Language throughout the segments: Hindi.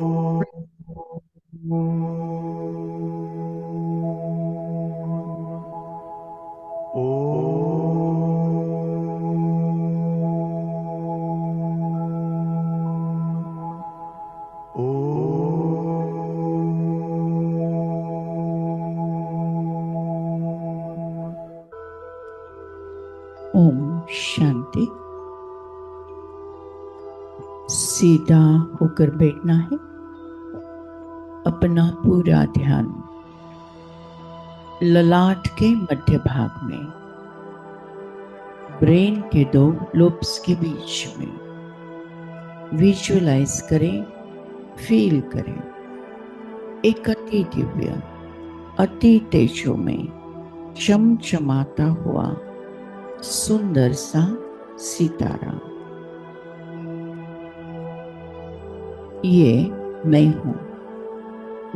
ओम शांति। सीधा होकर बैठना है। अपना पूरा ध्यान ललाट के मध्य भाग में, ब्रेन के दो लोब्स के बीच में विजुअलाइज करें, फील करें। एक अति दिव्य, अति तेजो में चमचमाता हुआ सुंदर सा सितारा। ये मैं हूं।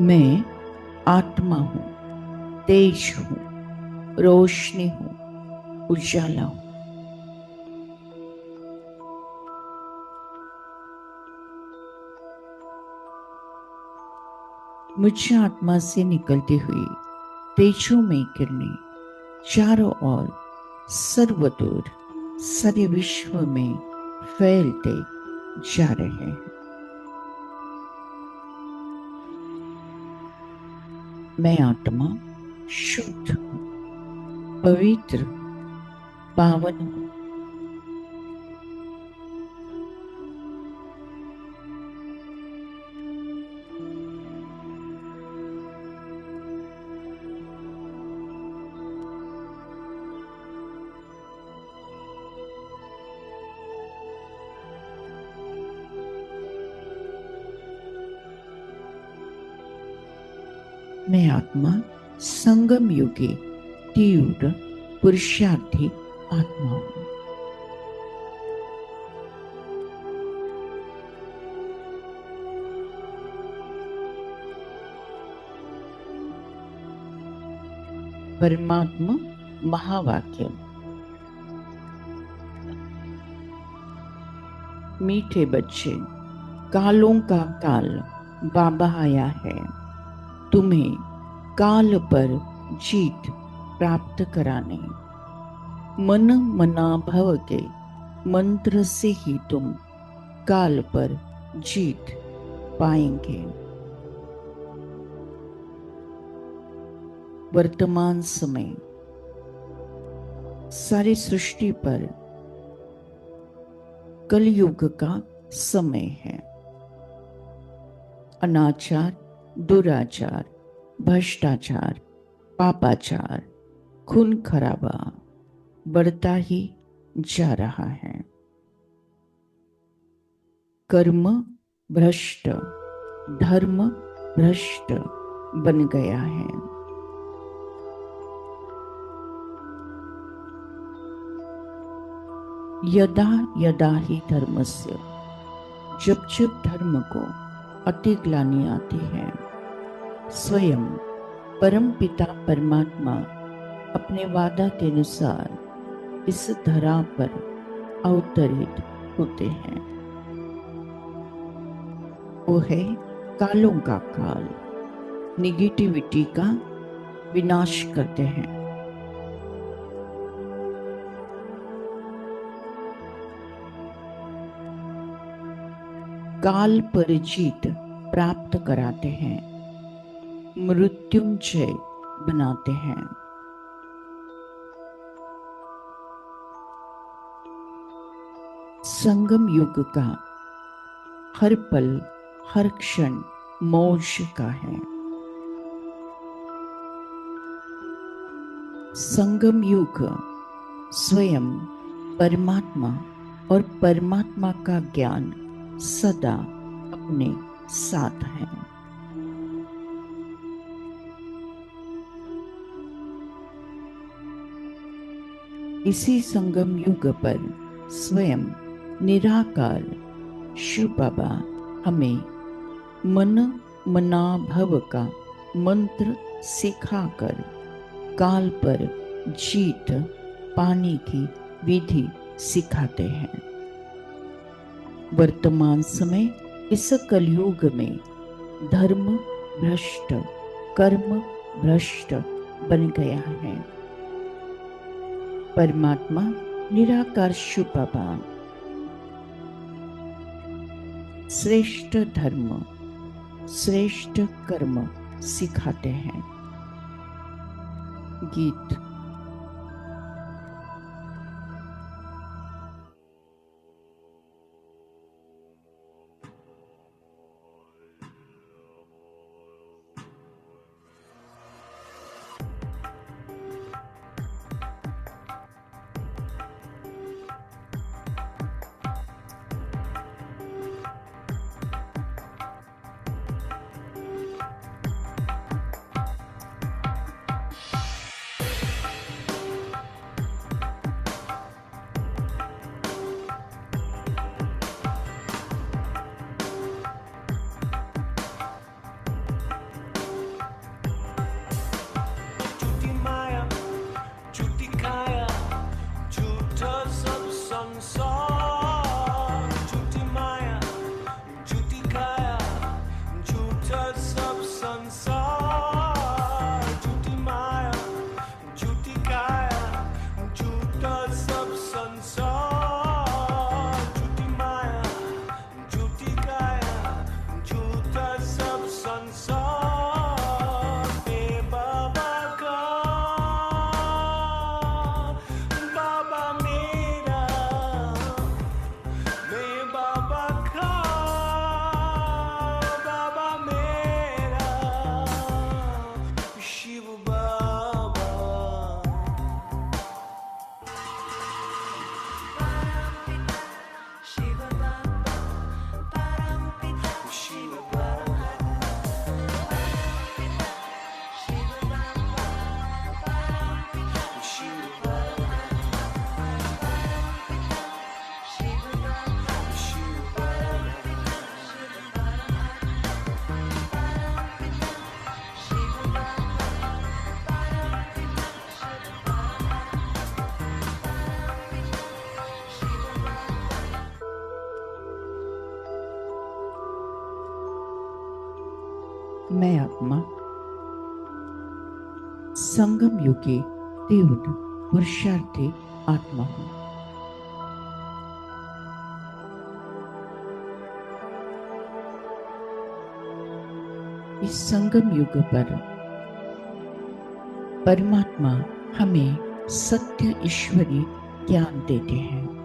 मैं आत्मा हूं, तेज हूं, रोशनी हूं, उजाला हूं। मुझे आत्मा से निकलती हुई तेजोमय किरणें चारों ओर सर्वदूर सारे विश्व में फैलते जा रहे हैं। मैं आत्मा शुद्ध हूं, पवित्र हूं, पावन हूं। मैं आत्मा संगम युगी तीव्र पुरुषार्थी आत्मा हूं। परमात्मा महावाक्य। मीठे बच्चे, कालों का काल बाबा आया है तुम्हें काल पर जीत प्राप्त कराने। मन मना भव के मंत्र से ही तुम काल पर जीत पाएंगे। वर्तमान समय सारी सृष्टि पर कलयुग का समय है। अनाचार, दुराचार, भ्रष्टाचार, पापाचार, खून खराबा बढ़ता ही जा रहा है। कर्म भ्रष्ट, धर्म भ्रष्ट बन गया है। यदा यदा ही धर्मस्य, जब जब धर्म को अति ग्लानि आती है, स्वयं परम पिता परमात्मा अपने वादा के अनुसार इस धरा पर अवतरित होते हैं। वो है कालों का काल, निगेटिविटी का विनाश करते हैं। काल पर जीत प्राप्त कराते हैं, मृत्युंजय बनाते हैं। संगम युग का हर पल, हर क्षण मौज का है। संगम युग स्वयं परमात्मा और परमात्मा का ज्ञान सदा अपने साथ है। इसी संगम युग पर स्वयं निराकार शिव बाबा हमें मन मना भव का मंत्र सिखाकर काल पर जीत पाने की विधि सिखाते हैं। वर्तमान समय इस कलयुग में धर्म भ्रष्ट, कर्म भ्रष्ट बन गया है। परमात्मा निराकार शुभ बाबा श्रेष्ठ धर्म, श्रेष्ठ कर्म सिखाते हैं। गीत। मैं आत्मा संगम युगी तीव्र पुरुषार्थी आत्मा हूं। इस संगम युग पर परमात्मा हमें सत्य ईश्वरी ज्ञान देते हैं।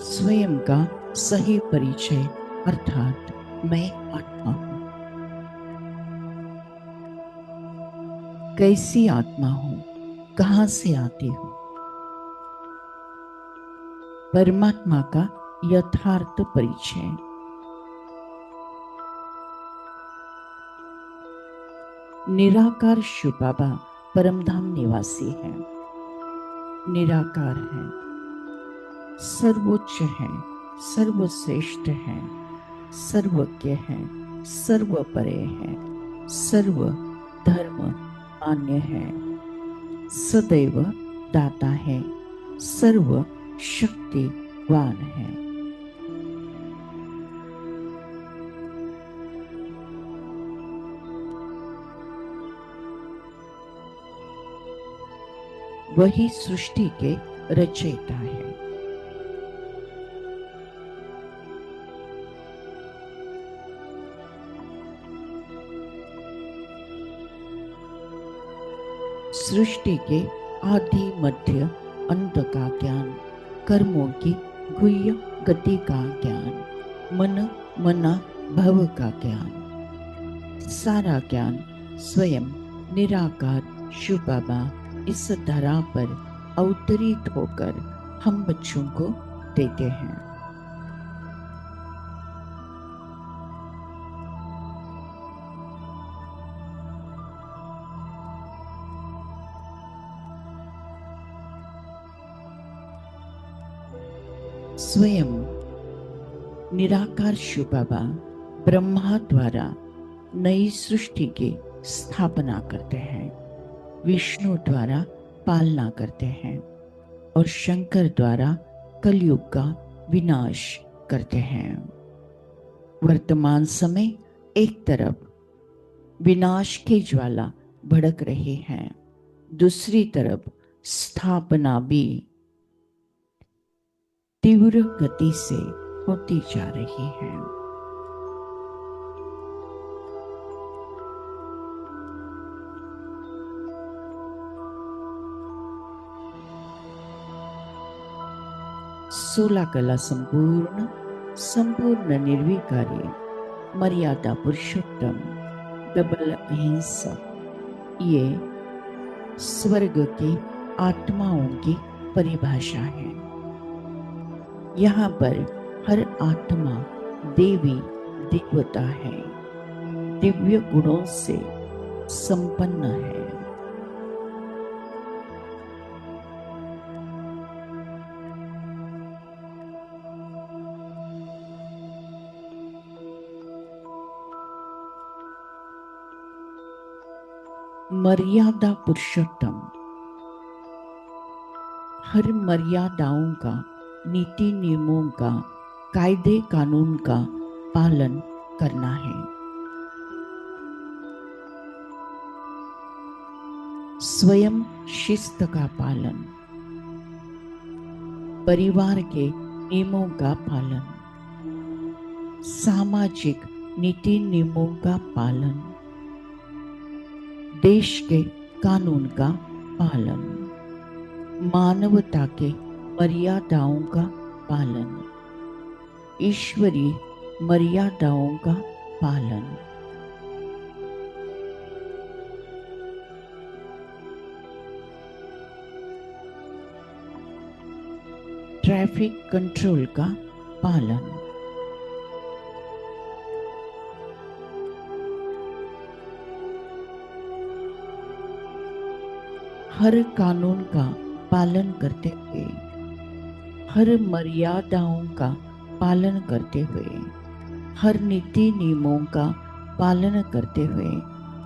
स्वयं का सही परिचय अर्थात मैं आत्मा हूं। कैसी आत्मा हूं, कहां से आती हूं? परमात्मा का यथार्थ परिचय। निराकार शिव बाबा परमधाम निवासी है, निराकार है, सर्वोच्च है, सर्वश्रेष्ठ है, सर्वज्ञ है, सर्वपरे है, सर्व धर्म मान्य है, सदैव दाता है, सर्व शक्तिवान है। वही सृष्टि के रचयिता है। सृष्टि के आदि मध्य अंत का ज्ञान, कर्मों की गुह्य गति का ज्ञान, मन मना भव का ज्ञान, सारा ज्ञान स्वयं निराकार शिव बाबा इस धरा पर अवतरित होकर हम बच्चों को देते हैं। स्वयं निराकार शिव बाबा ब्रह्मा द्वारा नई सृष्टि की स्थापना करते हैं। विष्णु द्वारा पालना करते हैं और शंकर द्वारा कलयुग का विनाश करते हैं। वर्तमान समय एक तरफ विनाश की ज्वाला भड़क रही है, दूसरी तरफ स्थापना भी तीव्र गति से होती जा रही है। सोलह कला संपूर्ण, संपूर्ण निर्विकारी, मर्यादा पुरुषोत्तम, डबल अहिंसक, ये स्वर्ग के आत्माओं की परिभाषा है। यहाँ पर हर आत्मा देवी देवता है, दिव्य गुणों से संपन्न है। मर्यादा पुरुषोत्तम हर मर्यादाओं का, नीति नियमों का, कायदे कानून का पालन करना है। स्वयं शिस्त का पालन, परिवार के नियमों का पालन, सामाजिक नीति नियमों का पालन, देश के कानून का पालन, मानवता के मर्यादाओं का पालन, ईश्वरीय मर्यादाओं का पालन। ट्रैफिक कंट्रोल का पालन, हर कानून का पालन करते हुए, हर मर्यादाओं का पालन करते हुए, हर नीति नियमों का पालन करते हुए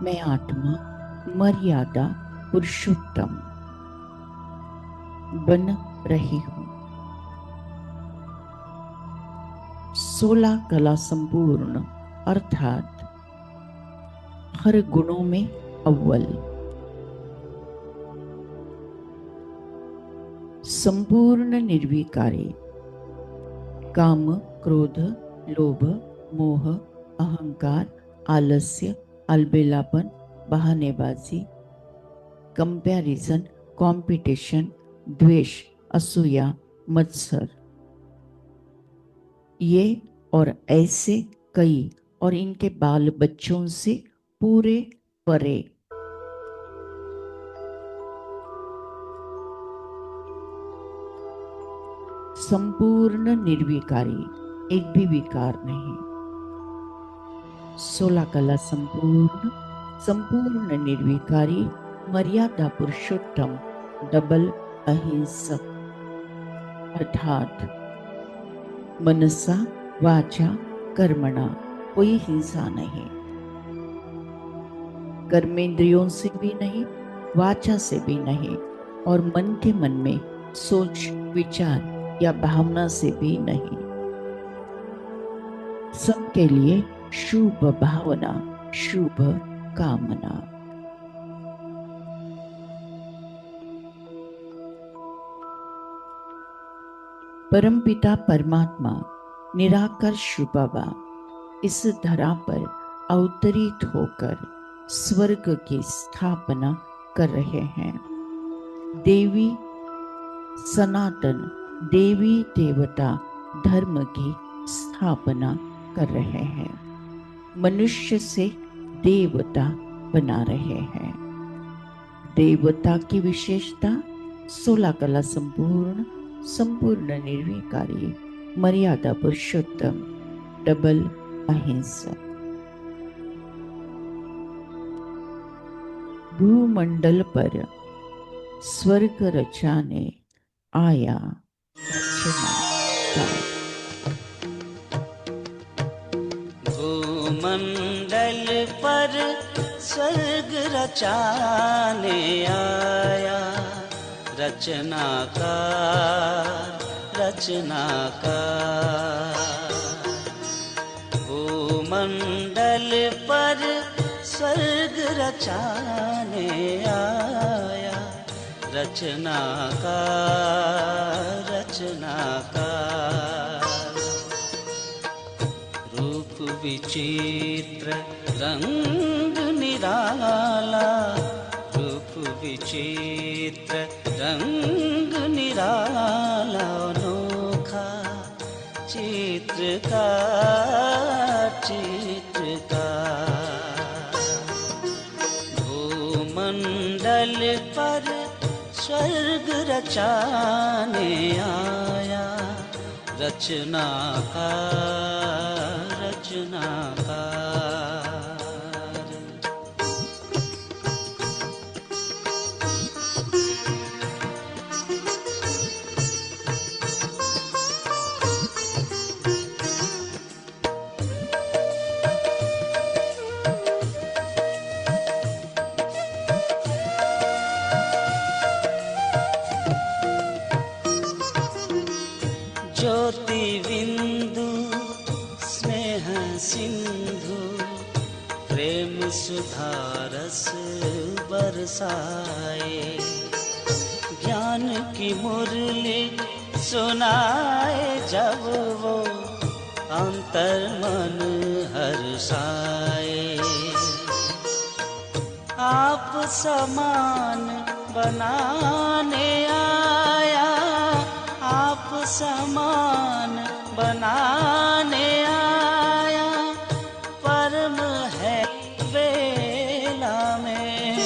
मैं आत्मा मर्यादा पुरुषोत्तम बन रही हूँ। 16 कला संपूर्ण अर्थात हर गुणों में अव्वल, संपूर्ण निर्विकारी, काम, क्रोध, लोभ, मोह, अहंकार, आलस्य, अलबेलापन, बहानेबाजी, कंपैरिजन, कंपटीशन, द्वेष, असूया, मत्सर, ये और ऐसे कई और इनके बाल बच्चों से पूरे परे। संपूर्ण निर्विकारी, एक भी विकार नहीं। 16 कला संपूर्ण, संपूर्ण निर्विकारी, मर्यादा पुरुषोत्तम, डबल अहिंसक, अर्थात मनसा वाचा कर्मणा कोई हिंसा नहीं, कर्मेंद्रियों से भी नहीं, वाचा से भी नहीं, और मन के मन में सोच विचार या भावना से भी नहीं। सबके लिए शुभ भावना, शुभ कामना। परमपिता परमात्मा निराकार शिव बाबा इस धरा पर अवतरित होकर स्वर्ग की स्थापना कर रहे हैं। देवी सनातन देवी देवता धर्म की स्थापना कर रहे हैं, मनुष्य से देवता बना रहे हैं। देवता की विशेषता 16 कला संपूर्ण, संपूर्ण निर्विकारी, मर्यादा पुरुषोत्तम, डबल अहिंसक। भूमंडल पर स्वर्ग रचाने आया भूमंडल पर स्वर्ग रचाने आया, रचनाकार रचनाकार। भूमंडल पर स्वर्ग रचाने आया, रचनाकार रचनाकार। रूप विचित्र रंग निराला, रूप विचित्र रंग निराला, अनोखा चित्रकार चित्रकार। भूमंडल पर स्वर्ग रचाने आया, रचनाकार रचनाकार। ज्योति बिंदु स्नेह सिंधु, प्रेम सुधारस बरसाए। ज्ञान की मुरली सुनाए जब वो, अंतर मन हर्षाए। आप समान बनाने आया, आप समान बनाने आया। परम है वेला में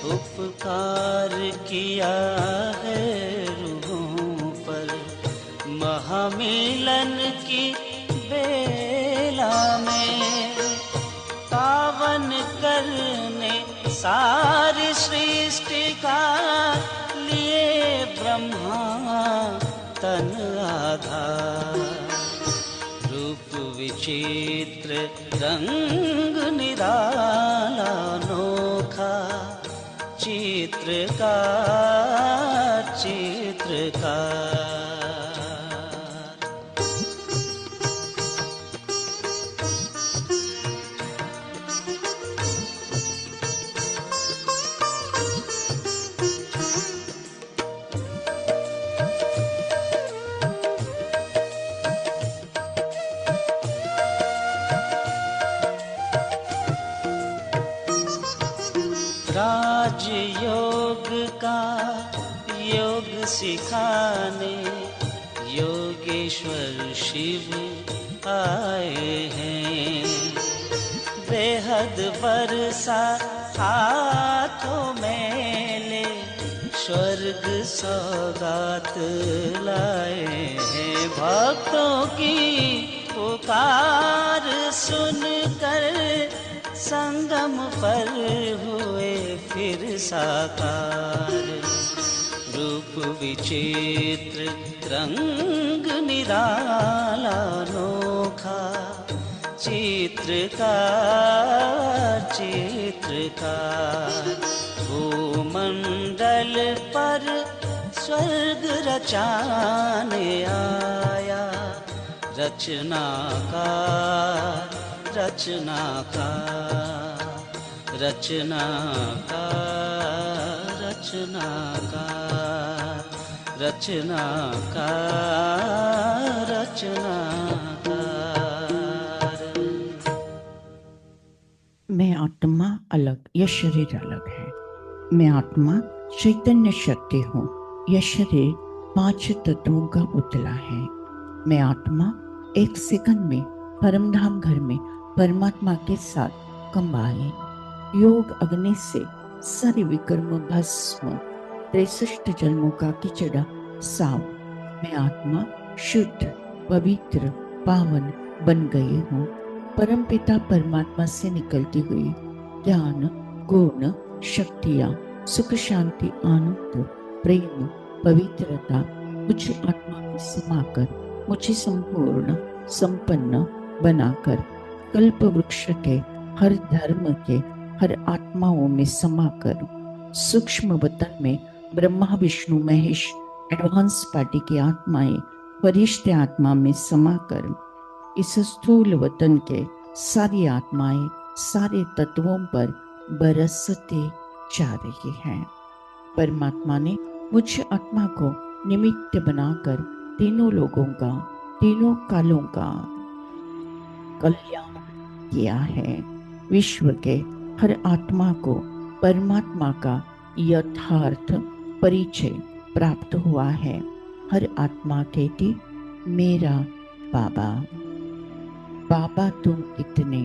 उपकार किया है रूहों पर, महामिलन की बेला में। पावन करने सारी सृष्टि का लिए ब्रह्मा तन आधार। रूप विचित्र रंग निराला, अनोखा चित्रकार चित्रकार। राजयोग का योग सिखाने योगेश्वर शिव आए हैं। बेहद बरसा हाथों में ले, स्वर्ग सौगात लाए हैं। भक्तों की पुकार सुनकर संगम पर हुए फिर साकार। रूप विचित्र रंग निराला, अनोखा चित्रकार चित्रकार। भूमंडल पर स्वर्ग रचाने आया, रचनाकार रचनाकार रचनाकार रचनाकार रचनाकार रचनाकार। मैं आत्मा अलग, यह शरीर अलग है। मैं आत्मा चैतन्य शक्ति हूँ, यह शरीर 5 तत्वों का पुतला है। मैं आत्मा एक सेकंड में परमधाम घर में परमात्मा के साथ कंबाए। योग अग्नि से सारे विकर्म भस्म, 63 जन्मों का किचड़ा साफ। मैं आत्मा शुद्ध पवित्र पावन बन गई हूँ। परमपिता परमात्मा से निकलती हुई ज्ञान गुण शक्तियाँ सुख शांति आनंद प्रेम पवित्रता मुझे आत्मा में समाकर मुझे संपूर्ण संपन्न बनाकर कल्प वृक्ष के हर धर्म के हर आत्माओं में समाकर सूक्ष्म वतन में ब्रह्मा विष्णु महेश एडवांस पार्टी की आत्माएं फरिश्ते आत्मा में समाकर इस स्थूल वतन के सारी आत्माएं सारे तत्वों पर बरसते जा रही हैं। परमात्मा ने मुझ आत्मा को निमित्त बनाकर तीनों लोगों का तीनों कालों का कल्याण किया है। विश्व के हर आत्मा को परमात्मा का यथार्थ परिचय प्राप्त हुआ है। हर आत्मा कहती, मेरा बाबा, बाबा तुम कितने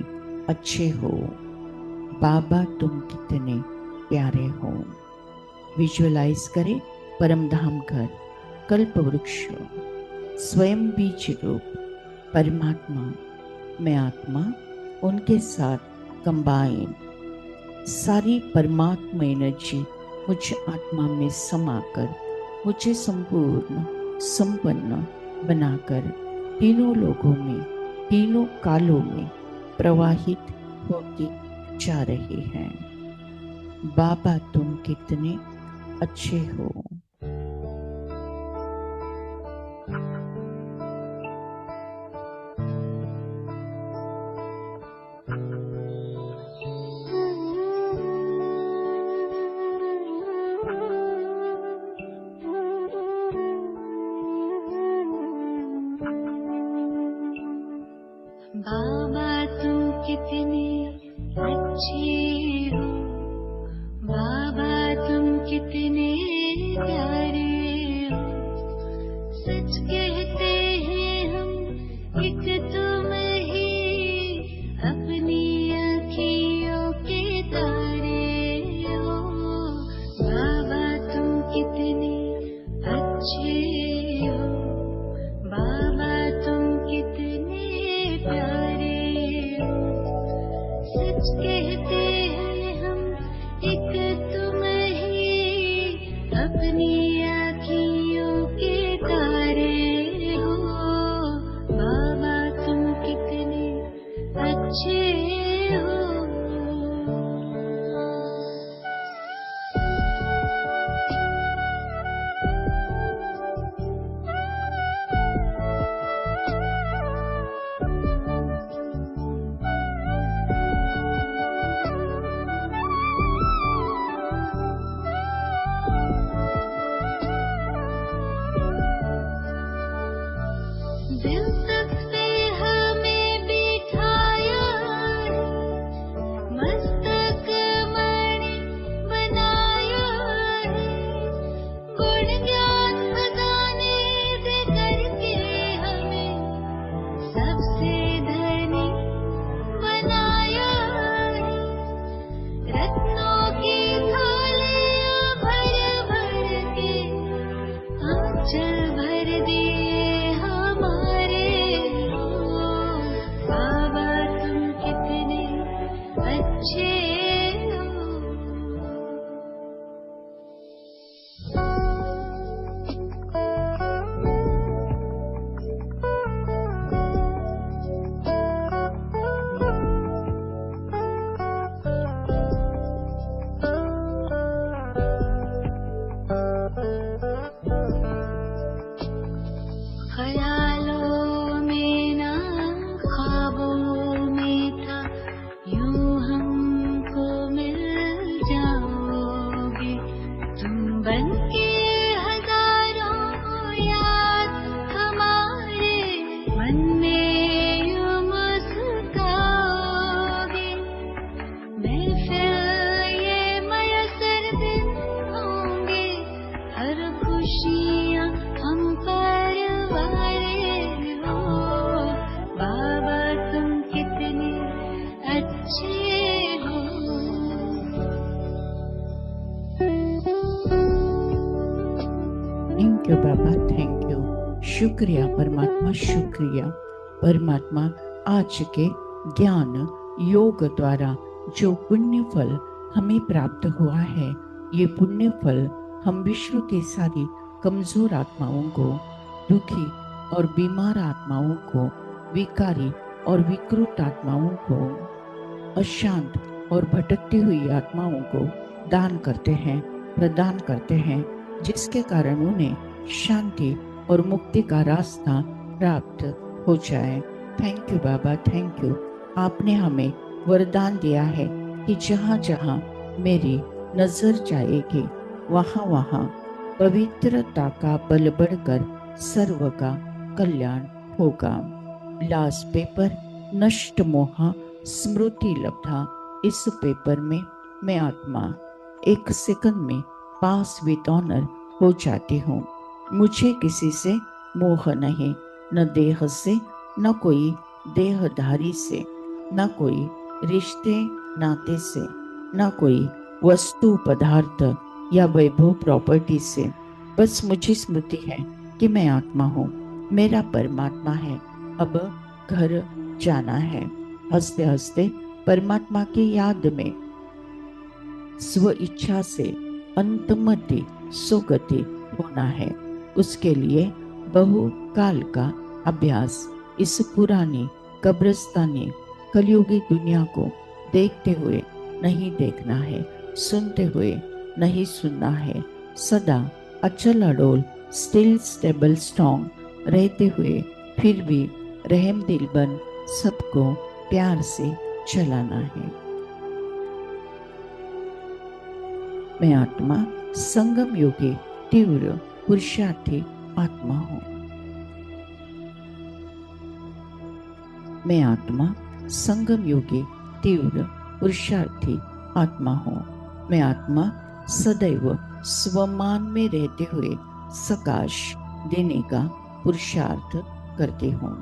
अच्छे हो, बाबा तुम कितने प्यारे हो। विजुअलाइज करें परम धाम घर, कल्प वृक्ष, स्वयं बीज रूप परमात्मा में आत्मा, उनके साथ कंबाइन सारी परमात्मा एनर्जी मुझ आत्मा में समाकर मुझे संपूर्ण संपन्न बनाकर तीनों लोगों में तीनों कालों में प्रवाहित होती जा रही है। बाबा तुम कितने अच्छे हो। बाबा तुम कितने अच्छे हो, बाबा तुम कितने प्यारे हो। सच कहते हैं हम, एक तुम ही अपनी आँखियों के तारे हो। बाबा तुम कितने अच्छे हो, बाबा तुम कितने प्यारे हो। सच कहते हैं हम, एक तुम ही अपनी आँखियों के तारे हो। बाबा तुम कितने अच्छे हो। दिल तक पे हमें बिठाया है, मस्तक मणि बनाया है। गुण ज्ञान खजाने दे करके हमें सबसे धनी बनाया है। रत्नों की थालियां भर भर के आंचल भर दिए हमारे हो। बाबा तुम कितने अच्छे हो। ख्यालों में ना ख्वाबों में था, यूं हमको मिल जाओगे। तुम बनके हजारों याद हमारे मन में यूं मुस्काओगे। महफिल ये मयसर दिन होंगे, हर खुशियाँ हम पर वारे हो। बाबा तुम कितने अच्छे हो। Thank you Baba, thank you. शुक्रिया परमात्मा, शुक्रिया परमात्मा। आज के ज्ञान योग द्वारा जो पुण्य फल हमें प्राप्त हुआ है, ये पुण्य फल हम विश्व के सारी कमजोर आत्माओं को, दुखी और बीमार आत्माओं को, विकारी और विकृत आत्माओं को, अशांत और भटकती हुई आत्माओं को दान करते हैं, प्रदान करते हैं, जिसके कारण उन्हें शांति और मुक्ति का रास्ता प्राप्त हो जाए। Thank you Baba, thank you. आपने हमें वरदान दिया है कि जहाँ जहाँ मेरी नजर जाएगी वहाँ वहाँ पवित्रता का बल बढ़कर सर्व का कल्याण होगा। लास्ट पेपर, नष्ट मोह स्मृति लब्धा। इस पेपर में मैं आत्मा 1 सेकंड में पास विद ऑनर हो जाती हूँ। मुझे किसी से मोह नहीं, न देह से, न कोई देहधारी से, न कोई रिश्ते नाते से, न कोई वस्तु पदार्थ या वैभव प्रॉपर्टी से। बस मुझे स्मृति है कि मैं आत्मा हूँ, मेरा परमात्मा है, अब घर जाना है। हंसते हंसते परमात्मा की याद में स्व इच्छा से अंतमति सुगति होना है। उसके लिए बहुकाल का अभ्यास इस पुरानी कब्रिस्तानी कलयुगी दुनिया को देखते हुए नहीं देखना है, सुनते हुए नहीं सुनना है। सदा अचल अडोल स्टिल स्टेबल स्ट्रॉन्ग रहते हुए फिर भी रहम दिल बन सबको प्यार से चलाना है। मैं आत्मा संगम योगी तीव्र पुरुषार्थी आत्मा हूँ। मैं आत्मा संगम योगी तीव्र पुरुषार्थी आत्मा हूँ। मैं आत्मा सदैव स्वमान में रहते हुए सकाश देने का पुरुषार्थ करती हूँ।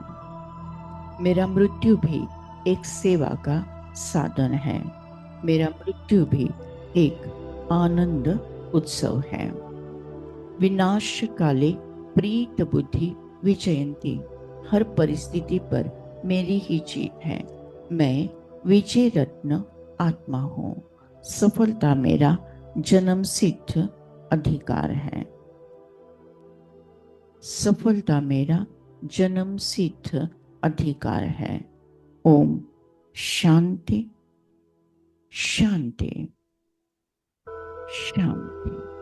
मेरा मृत्यु भी एक सेवा का साधन है। मेरा मृत्यु भी एक आनंद उत्सव है। विनाश काले प्रीत बुद्धि विजयंती। हर परिस्थिति पर मेरी ही जीत है। मैं विजय रत्न आत्मा हूँ। सफलता मेरा जन्म सिद्ध अधिकार है। सफलता मेरा जन्म सिद्ध अधिकार है। ओम शांति शांति शांति।